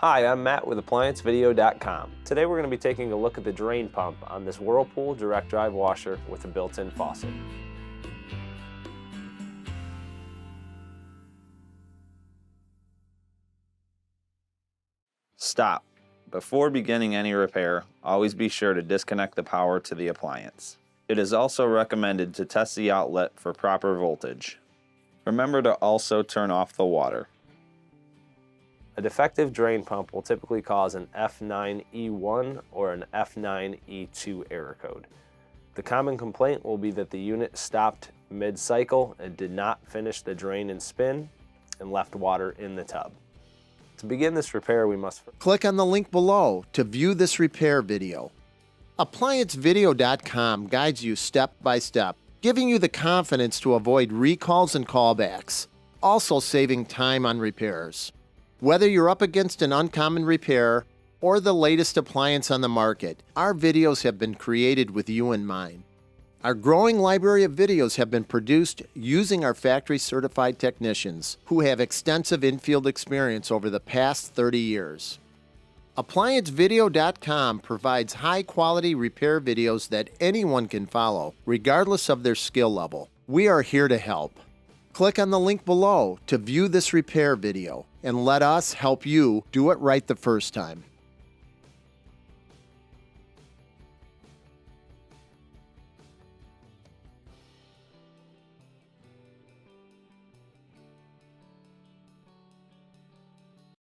Hi, I'm Matt with ApplianceVideo.com. Today we're going to be taking a look at the drain pump on this Whirlpool direct drive washer with a built-in faucet. Stop. Before beginning any repair, always be sure to disconnect the power to the appliance. It is also recommended to test the outlet for proper voltage. Remember to also turn off the water. A defective drain pump will typically cause an F9e1 or an F9e2 error code. The common complaint will be that the unit stopped mid-cycle and did not finish the drain and spin and left water in the tub. To begin this repair, we must click on the link below to view this repair video. ApplianceVideo.com guides you step by step, giving you the confidence to avoid recalls and callbacks, also saving time on repairs. Whether you're up against an uncommon repair or the latest appliance on the market, our videos have been created with you in mind. Our growing library of videos have been produced using our factory-certified technicians who have extensive infield experience over the past 30 years. ApplianceVideo.com provides high-quality repair videos that anyone can follow, regardless of their skill level. We are here to help. Click on the link below to view this repair video and let us help you do it right the first time.